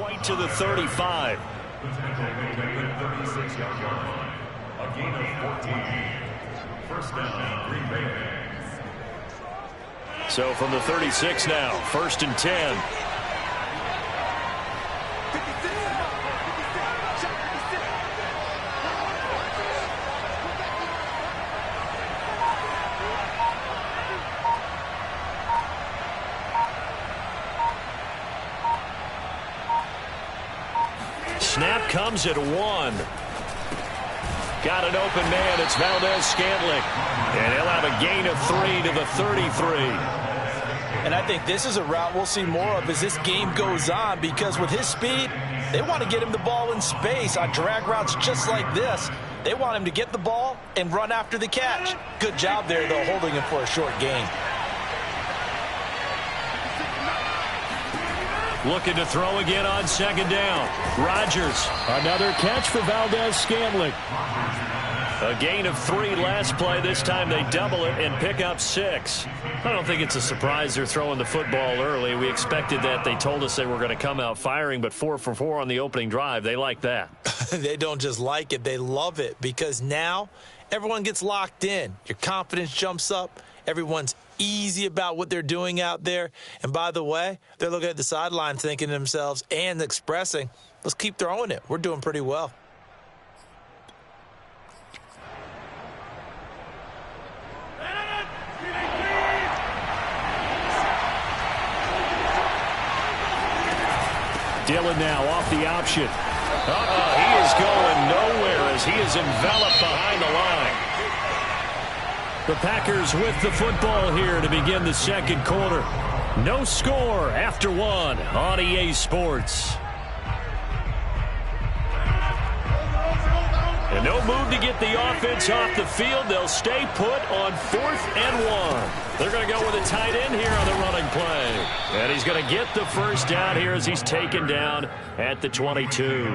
quite to the 35. A gain of 14. First down, Green Bay. So from the 36 now, 1st and 10. Snap comes at 1. Got an open man. It's Valdez-Scantling. And he'll have a gain of 3 to the 33. And I think this is a route we'll see more of as this game goes on, because with his speed, they want to get him the ball in space on drag routes just like this. They want him to get the ball and run after the catch. Good job there, though, holding him for a short gain. Looking to throw again on 2nd down. Rodgers, another catch for Valdez-Scantling. A gain of 3 last play. This time they double it and pick up 6. I don't think it's a surprise they're throwing the football early. We expected that. They told us they were going to come out firing, but 4 for 4 on the opening drive. They like that. They don't just like it. They love it, because now everyone gets locked in. Your confidence jumps up. Everyone's easy about what they're doing out there. And by the way, they're looking at the sideline thinking to themselves and expressing, let's keep throwing it. We're doing pretty well. Dillon now off the option. He is going nowhere as he is enveloped behind the line. The Packers with the football here to begin the 2nd quarter. No score after 1 on EA Sports. And no move to get the offense off the field. They'll stay put on 4th and 1. They're going to go with a tight end here on the running play. And he's going to get the first down here as he's taken down at the 22.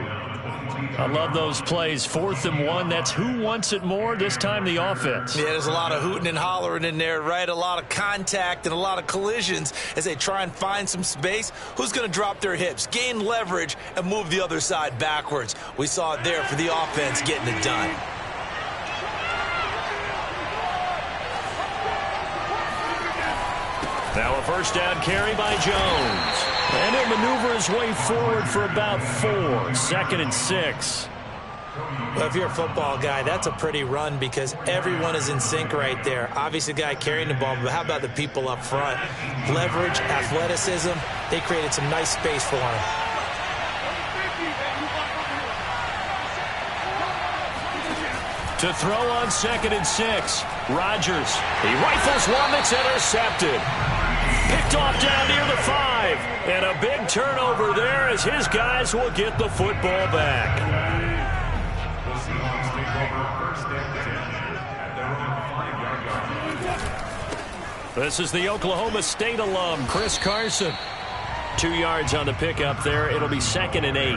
I love those plays. 4th and 1. That's who wants it more. This time the offense. Yeah, there's a lot of hooting and hollering in there, right? A lot of contact and a lot of collisions as they try and find some space. Who's going to drop their hips, gain leverage, and move the other side backwards? We saw it there for the offense getting it done. Now a first down carry by Jones. And he'll maneuver his way forward for about 4. 2nd and 6. Well, if you're a football guy, that's a pretty run, because everyone is in sync right there. Obviously, the guy carrying the ball, but how about the people up front? Leverage, athleticism, they created some nice space for him. To throw on 2nd and 6. Rodgers. He rifles one that's intercepted. Picked off down near the 5. And a big turnover there as his guys will get the football back. This is the Oklahoma State alum, Chris Carson. 2 yards on the pickup there. It'll be 2nd and 8.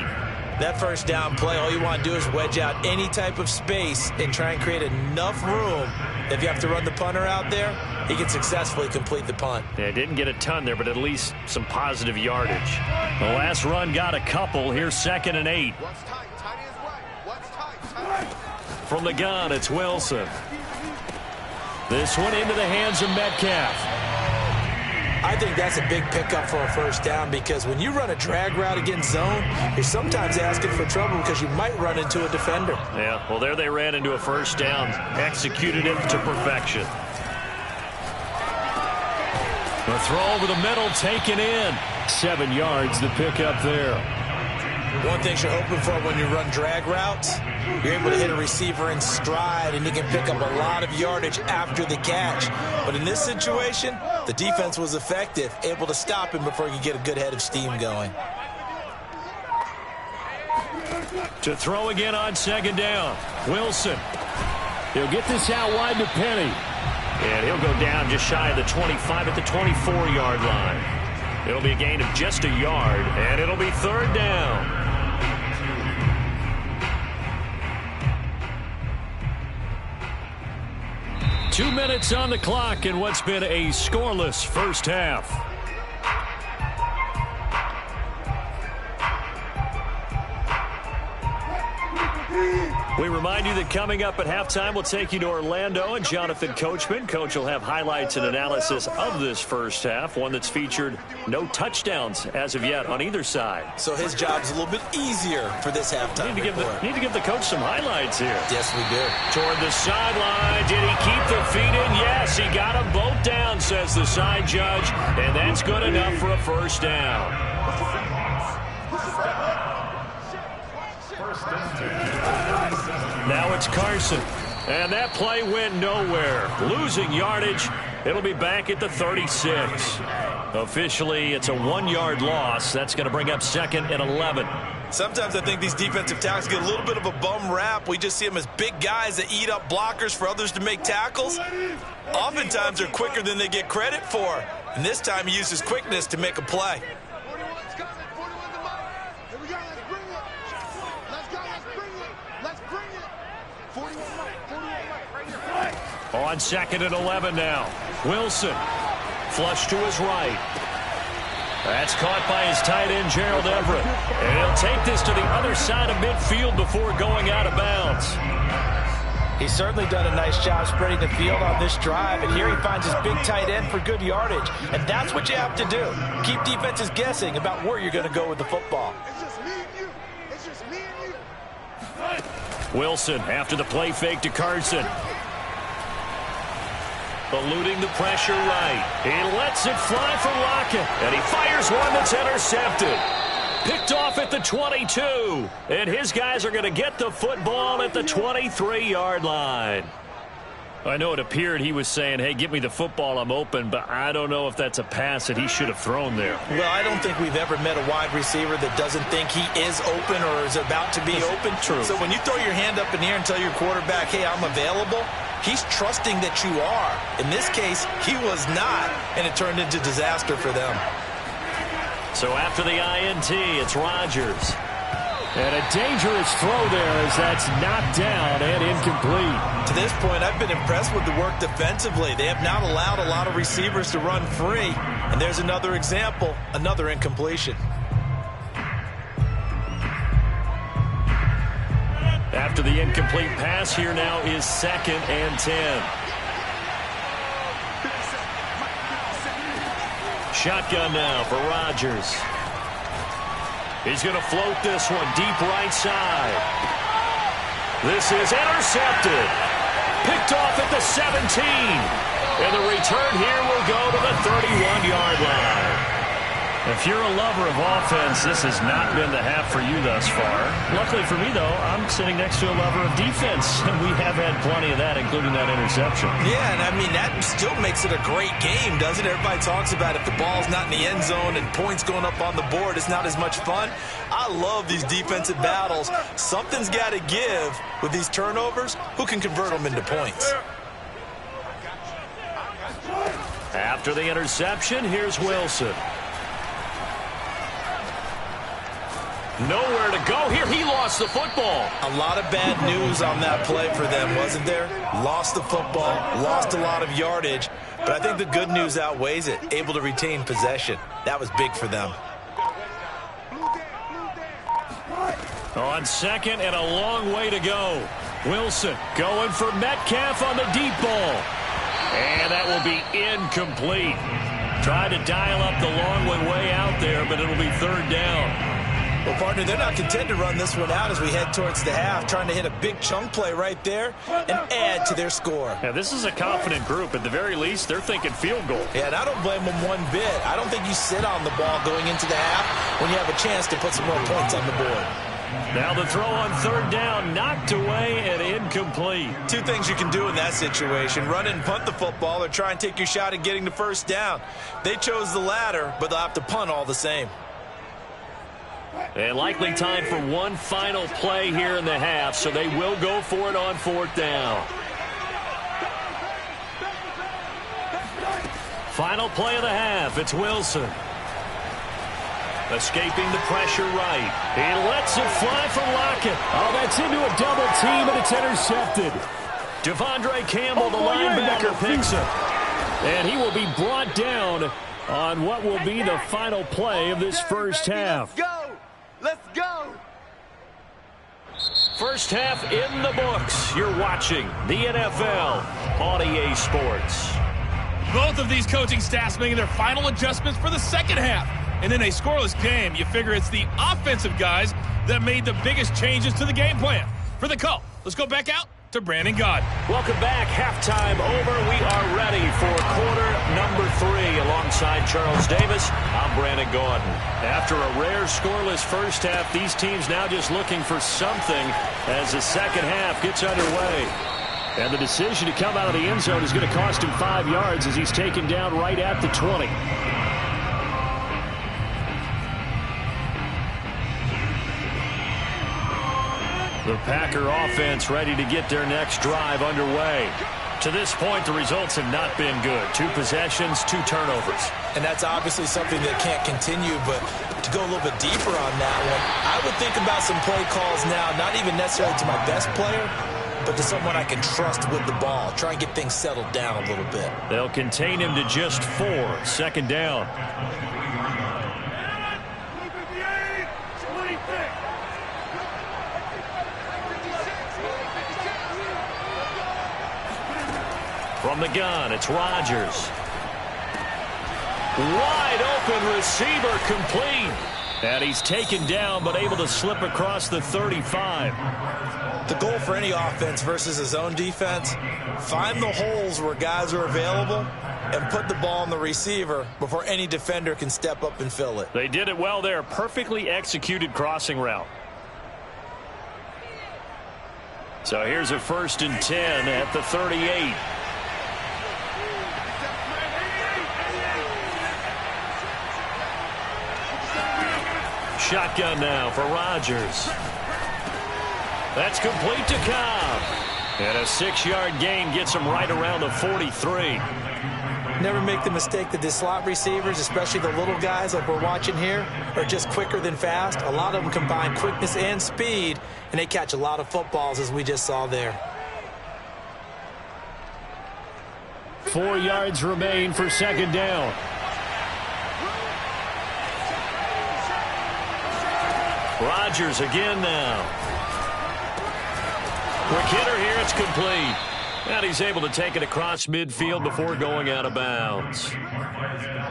That first down play, all you want to do is wedge out any type of space and try and create enough room. If you have to run the punter out there, he can successfully complete the punt. Yeah, didn't get a ton there, but at least some positive yardage. The last run got a couple. Here's 2nd and 8. From the gun, it's Wilson. This one into the hands of Metcalf. I think that's a big pickup for a first down, because when you run a drag route against zone, you're sometimes asking for trouble because you might run into a defender. Yeah, well, there they ran into a first down, executed it to perfection. The throw over the middle, taken in. 7 yards, the pickup there. One thing you're hoping for when you run drag routes, you're able to hit a receiver in stride, and you can pick up a lot of yardage after the catch. But in this situation, the defense was effective, able to stop him before he could get a good head of steam going. To throw again on 2nd down. Wilson. He'll get this out wide to Penny. And he'll go down just shy of the 25 at the 24-yard line. It'll be a gain of just a yard, and it'll be 3rd down. Two minutes on the clock in what's been a scoreless first half. We remind you that coming up at halftime, we'll take you to Orlando and Jonathan Coachman. Coach will have highlights and analysis of this first half, one that's featured no touchdowns as of yet on either side. So his job's a little bit easier for this halftime. Need to give the coach some highlights here. Yes, we do. Toward the sideline. Did he keep the feet in? Yes, he got them both down, says the side judge, and that's good enough for a first down. Now it's Carson. And that play went nowhere. Losing yardage. It'll be back at the 36. Officially, it's a 1-yard loss. That's going to bring up 2nd and 11. Sometimes I think these defensive tackles get a little bit of a bum rap. We just see them as big guys that eat up blockers for others to make tackles. Oftentimes, they're quicker than they get credit for. And this time, he used his quickness to make a play. On 2nd and 11 now. Wilson. Flush to his right. That's caught by his tight end, Gerald Everett. And he'll take this to the other side of midfield before going out of bounds. He's certainly done a nice job spreading the field on this drive. And here he finds his big tight end for good yardage. And that's what you have to do. Keep defenses guessing about where you're going to go with the football. It's just me and you. It's just me and you. Wilson after the play fake to Carson. Eluding the pressure right. He lets it fly for Lockett. And he fires one that's intercepted. Picked off at the 22. And his guys are going to get the football at the 23-yard line. I know it appeared he was saying, hey, give me the football, I'm open, but I don't know if that's a pass that he should have thrown there. Well, I don't think we've ever met a wide receiver that doesn't think he is open or is about to be open. True. So when you throw your hand up in the air and tell your quarterback, hey, I'm available, he's trusting that you are. In this case, he was not, and it turned into disaster for them. So after the INT, it's Rodgers. And a dangerous throw there as that's knocked down and incomplete. To this point, I've been impressed with the work defensively. They have not allowed a lot of receivers to run free. And there's another example, another incompletion. After the incomplete pass, here now is 2nd and 10. Shotgun now for Rodgers. He's going to float this one deep right side. This is intercepted. Picked off at the 17. And the return here will go to the 31-yard line. If you're a lover of offense, this has not been the half for you thus far. Luckily for me, though, I'm sitting next to a lover of defense, and we have had plenty of that, including that interception. Yeah, and I mean, that still makes it a great game, doesn't it? Everybody talks about if the ball's not in the end zone and points going up on the board, it's not as much fun. I love these defensive battles. Something's got to give with these turnovers. Who can convert them into points? After the interception, here's Wilson. Nowhere to go here. He lost the football. A lot of bad news on that play for them, wasn't there? Lost the football, lost a lot of yardage, but I think the good news outweighs it. Able to retain possession. That was big for them. On 2nd and a long way to go. Wilson going for Metcalf on the deep ball. And that will be incomplete. Tried to dial up the long way out there, but it'll be 3rd down. Well, partner, they're not content to run this one out as we head towards the half, trying to hit a big chunk play right there and add to their score. Yeah, this is a confident group. At the very least, they're thinking field goal. Yeah, and I don't blame them one bit. I don't think you sit on the ball going into the half when you have a chance to put some more points on the board. Now the throw on 3rd down, knocked away and incomplete. Two things you can do in that situation: run and punt the football, or try and take your shot at getting the first down. They chose the latter, but they'll have to punt all the same. And likely time for one final play here in the half, so they will go for it on 4th down. Final play of the half, it's Wilson. Escaping the pressure right. He lets it fly for Lockett. Oh, that's into a double team, and it's intercepted. Devondre Campbell, the linebacker, picks it. And he will be brought down on what will be the final play of this first half. Let's go! Let's go! First half in the books. You're watching the NFL on EA Sports. Both of these coaching staffs making their final adjustments for the second half. And in a scoreless game, you figure it's the offensive guys that made the biggest changes to the game plan. For the call, let's go back out to Brandon Gaudin. Welcome back. Halftime over. We are ready for quarter number 3. Alongside Charles Davis, I'm Brandon Gaudin. After a rare scoreless first half, these teams now just looking for something as the second half gets underway. And the decision to come out of the end zone is going to cost him 5 yards as he's taken down right at the 20. The Packer offense ready to get their next drive underway. To this point, the results have not been good. 2 possessions, 2 turnovers. And that's obviously something that can't continue, but to go a little bit deeper on that one, I would think about some play calls now, not even necessarily to my best player, but to someone I can trust with the ball. Try and get things settled down a little bit. They'll contain him to just 4. Second down. From the gun, it's Rodgers. Wide open receiver complete. And he's taken down but able to slip across the 35. The goal for any offense versus his own defense, find the holes where guys are available and put the ball on the receiver before any defender can step up and fill it. They did it well there. Perfectly executed crossing route. So here's a 1st and 10 at the 38. Shotgun now for Rodgers. That's complete to Cobb. And a 6-yard gain gets him right around the 43. Never make the mistake that the slot receivers, especially the little guys like we're watching here, are just quicker than fast. A lot of them combine quickness and speed, and they catch a lot of footballs, as we just saw there. 4 yards remain for second down. Rodgers again now. Quick hitter here, it's complete. And he's able to take it across midfield before going out of bounds.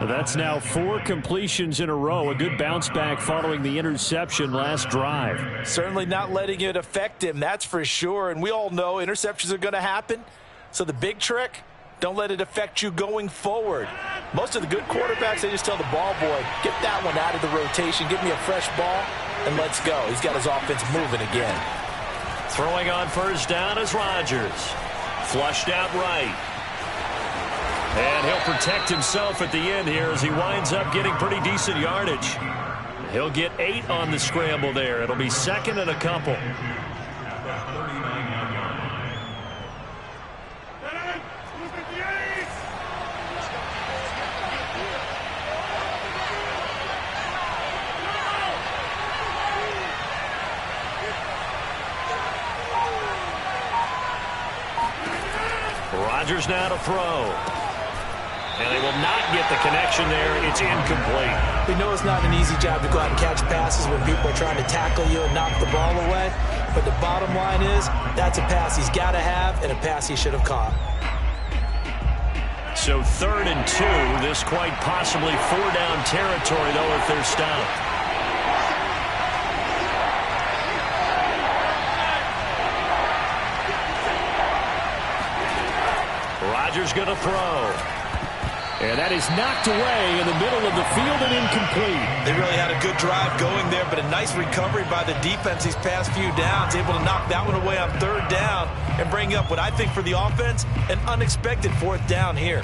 That's now 4 completions in a row. A good bounce back following the interception last drive. Certainly not letting it affect him, that's for sure. And we all know interceptions are going to happen. So the big trick, don't let it affect you going forward. Most of the good quarterbacks, they just tell the ball boy, get that one out of the rotation, give me a fresh ball, and let's go. He's got his offense moving again. Throwing on first down is Rodgers. Flushed out right. And he'll protect himself at the end here as he winds up getting pretty decent yardage. He'll get 8 on the scramble there. It'll be 2nd and a couple. Rodgers now to throw. And they will not get the connection there. It's incomplete. We know it's not an easy job to go out and catch passes when people are trying to tackle you and knock the ball away. But the bottom line is, that's a pass he's got to have and a pass he should have caught. So 3rd and 2. This quite possibly 4-down territory, though, if they're stopped. Rodgers going to throw. And that is knocked away in the middle of the field and incomplete. They really had a good drive going there, but a nice recovery by the defense these past few downs, able to knock that one away on 3rd down and bring up what I think for the offense, an unexpected 4th down here.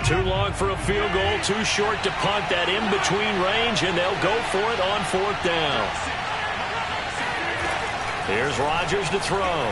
Too long for a field goal, too short to punt that in-between range, and they'll go for it on 4th down. Here's Rodgers to throw.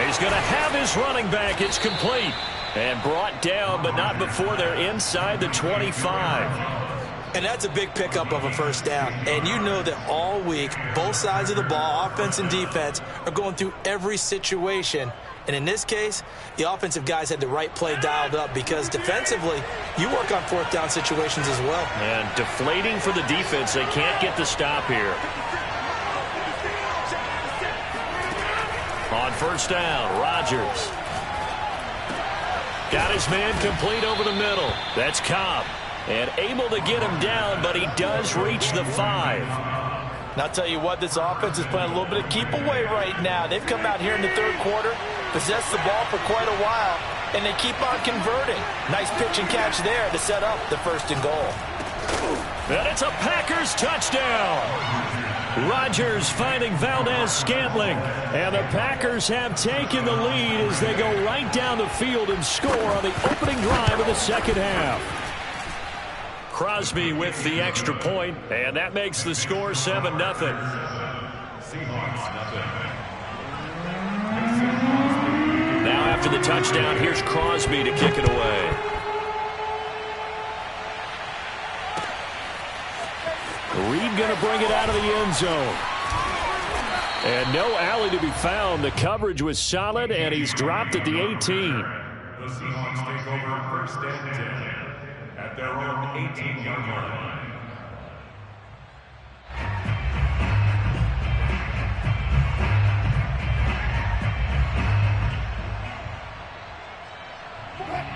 He's going to have his running back. It's complete. And brought down, but not before they're inside the 25. And that's a big pickup of a first down. And you know that all week, both sides of the ball, offense and defense, are going through every situation. And in this case, the offensive guys had the right play dialed up because defensively, you work on fourth down situations as well. And deflating for the defense. They can't get the stop here. On first down, Rodgers. Got his man complete over the middle. That's Cobb. And able to get him down, but he does reach the 5. And I'll tell you what, this offense is playing a little bit of keep away right now. They've come out here in the third quarter, possessed the ball for quite a while, and they keep on converting. Nice pitch and catch there to set up the first and goal. And it's a Packers touchdown. Rodgers finding Valdez-Scantling. And the Packers have taken the lead as they go right down the field and score on the opening drive of the second half. Crosby with the extra point, and that makes the score 7-0. Now after the touchdown, here's Crosby to kick it away. Reed going to bring it out of the end zone. And no alley to be found. The coverage was solid, and he's dropped at the 18. The Seahawks take over first and 10 at their own 18-yard line.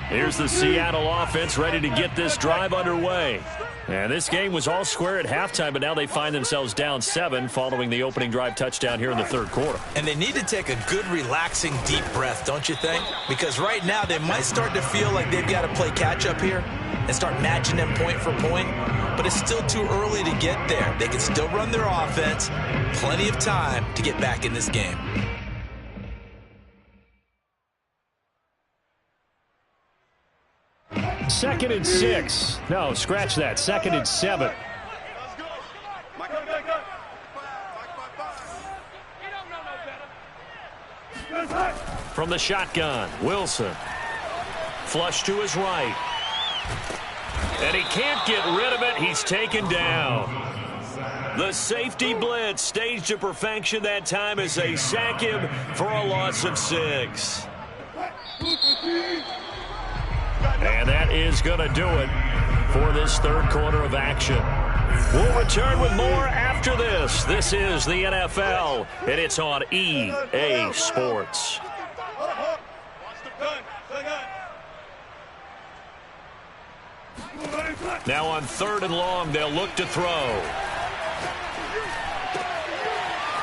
Here's the Seattle offense ready to get this drive underway. And this game was all square at halftime, but now they find themselves down 7 following the opening drive touchdown here in the third quarter. And they need to take a good, relaxing, deep breath, don't you think? Because right now they might start to feel like they've got to play catch-up here and start matching them point for point. But it's still too early to get there. They can still run their offense. Plenty of time to get back in this game. Second and 6. No, scratch that. Second and 7. From the shotgun, Wilson. Flush to his right. And he can't get rid of it. He's taken down. The safety blitz staged to perfection that time as they sack him for a loss of 6. And that is going to do it for this third quarter of action. We'll return with more after this. This is the NFL, and it's on EA Sports. Now on third and long, they'll look to throw.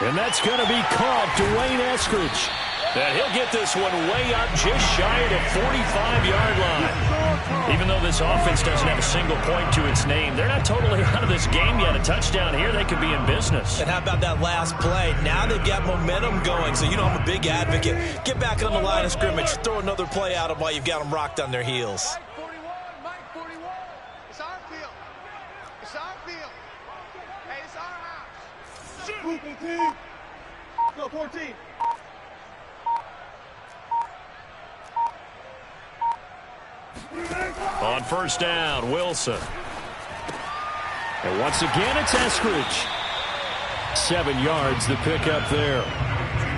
And that's going to be caught. Dwayne Eskridge. And he'll get this one way up just shy of the 45-yard line. Even though this offense doesn't have a single point to its name, they're not totally out of this game yet. A touchdown here, they could be in business. And how about that last play? Now they've got momentum going, so you know I'm a big advocate. Get back on the line of scrimmage. Throw another play at them while you've got them rocked on their heels. Mike 41. It's our field. It's our field. Hey, it's our house. 14. Go 14. On first down, Wilson. And once again, it's Eskridge. 7 yards, the pickup there.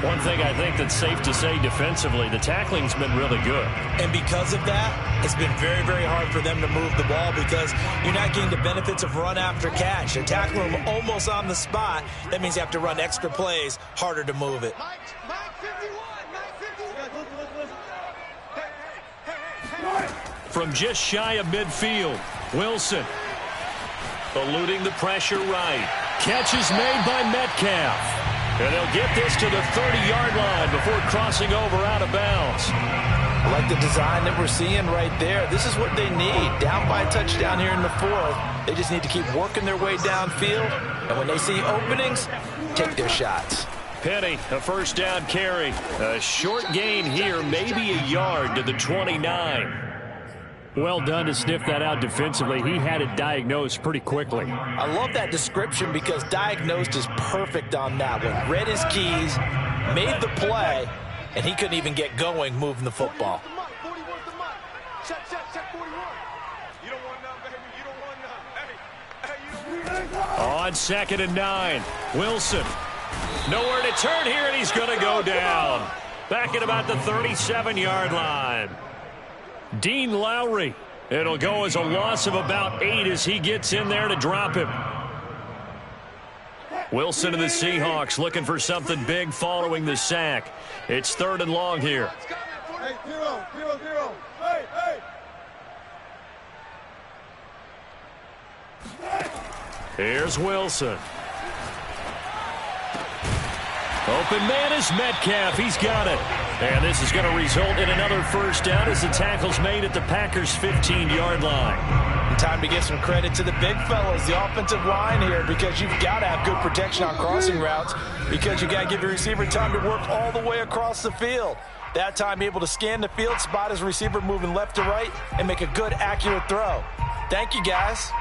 One thing I think that's safe to say defensively, the tackling's been really good. And because of that, it's been very, very hard for them to move the ball because you're not getting the benefits of run after catch. They're tackling them almost on the spot. That means you have to run extra plays, harder to move it. Mike 51. Mike 51. From just shy of midfield, Wilson eluding the pressure right. Catch is made by Metcalf. And they'll get this to the 30-yard line before crossing over out of bounds. I like the design that we're seeing right there. This is what they need. Down by a touchdown here in the fourth. They just need to keep working their way downfield. And when they see openings, take their shots. Penny, a first down carry. A short gain here, maybe a yard to the 29. Well done to sniff that out defensively. He had it diagnosed pretty quickly. I love that description because diagnosed is perfect on that one. Read his keys, made the play, and he couldn't even get going moving the football. 41's the Mike. Check 41. You don't want none, baby. You don't want none. Hey, On 2nd and 9, Wilson. Nowhere to turn here, and he's going to go down. Back at about the 37-yard line. Dean Lowry. It'll go as a loss of about 8 as he gets in there to drop him. Wilson and the Seahawks looking for something big following the sack. It's 3rd and long here. Hey, 0-0-0. Hey, hey. Here's Wilson. Open man is Metcalf. He's got it. And this is going to result in another first down as the tackle's made at the Packers' 15-yard line. And time to give some credit to the big fellas, the offensive line here, because you've got to have good protection on crossing routes, because you've got to give your receiver time to work all the way across the field. That time able to scan the field, spot his receiver moving left to right, and make a good, accurate throw. Thank you, guys.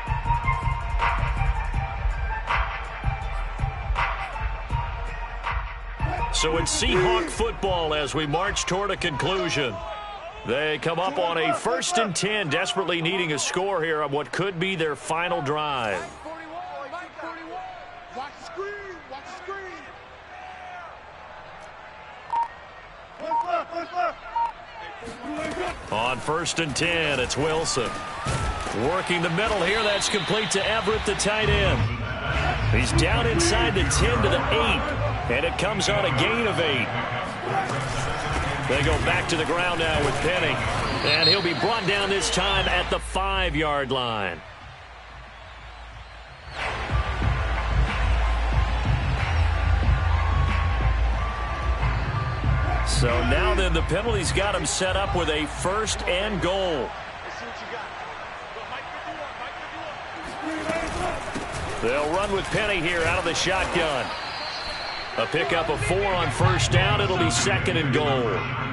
So it's Seahawk football as we march toward a conclusion. They come up on a 1st and 10, desperately needing a score here on what could be their final drive. Watch the screen. Watch the screen. On 1st and 10, it's Wilson. Working the middle here, that's complete to Everett, the tight end. He's down inside the 10 to the 8. And it comes on a gain of 8. They go back to the ground now with Penny. And he'll be brought down this time at the 5-yard line. So now then the penalty's got him set up with a 1st and goal. They'll run with Penny here out of the shotgun. A pickup of 4 on 1st down. It'll be 2nd and goal.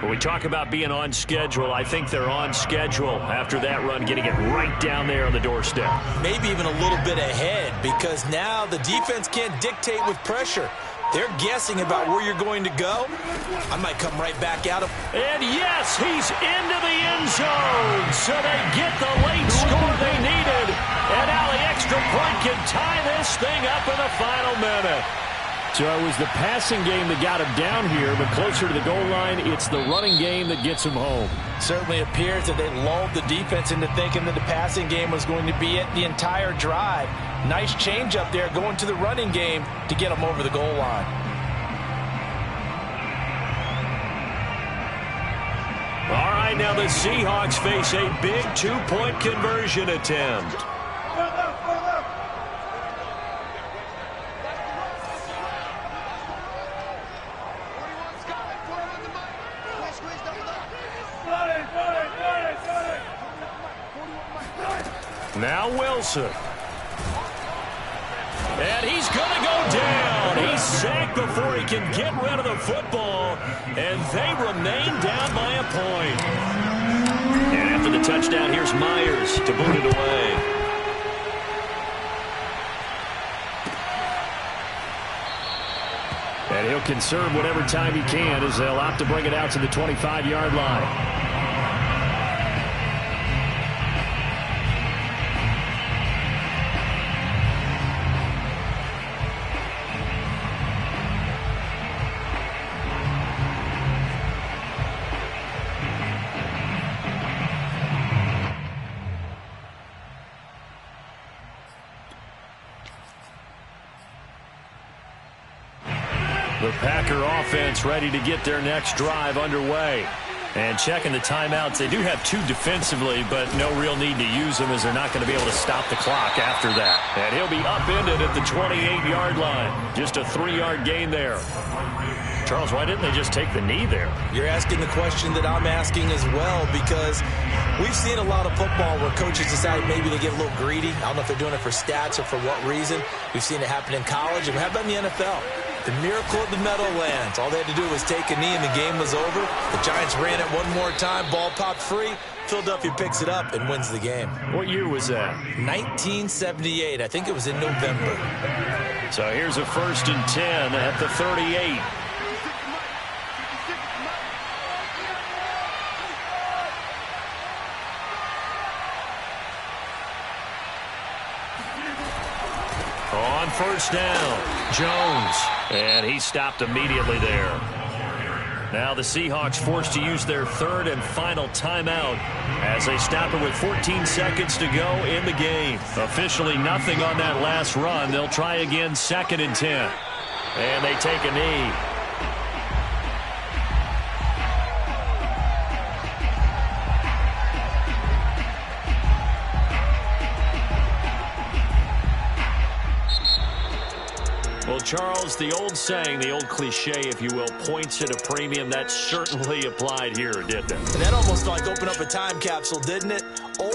When we talk about being on schedule, I think they're on schedule after that run, getting it right down there on the doorstep. Maybe even a little bit ahead, because now the defense can't dictate with pressure. They're guessing about where you're going to go. I might come right back out of. And yes, he's into the end zone. So they get the late score they needed. And now the extra point can tie this thing up in the final minute. So it was the passing game that got him down here, but closer to the goal line, it's the running game that gets him home. Certainly appears that they lulled the defense into thinking that the passing game was going to be it the entire drive. Nice change up there going to the running game to get them over the goal line. All right, now the Seahawks face a big 2-point conversion attempt. Now Wilson. And he's going to go down. He's sacked before he can get rid of the football. And they remain down by a point. And after the touchdown, here's Myers to boot it away. And he'll conserve whatever time he can as they'll opt to bring it out to the 25-yard line. The Packer offense ready to get their next drive underway. And checking the timeouts, they do have 2 defensively, but no real need to use them as they're not going to be able to stop the clock after that. And he'll be upended at the 28-yard line. Just a 3-yard gain there. Charles, why didn't they just take the knee there? You're asking the question that I'm asking as well, because we've seen a lot of football where coaches decide maybe they get a little greedy. I don't know if they're doing it for stats or for what reason. We've seen it happen in college, and how about in the NFL? The miracle of the Meadowlands. All they had to do was take a knee and the game was over. The Giants ran it one more time. Ball popped free. Philadelphia picks it up and wins the game. What year was that? 1978. I think it was in November. So here's a 1st and 10 at the 38. On first down, Jones. And he stopped immediately there. Now the Seahawks forced to use their third and final timeout as they stop it with 14 seconds to go in the game. Officially nothing on that last run. They'll try again 2nd and 10. And they take a knee. Well, Charles, the old saying, the old cliche, if you will, points at a premium, that certainly applied here, didn't it? And that almost like opened up a time capsule, didn't it?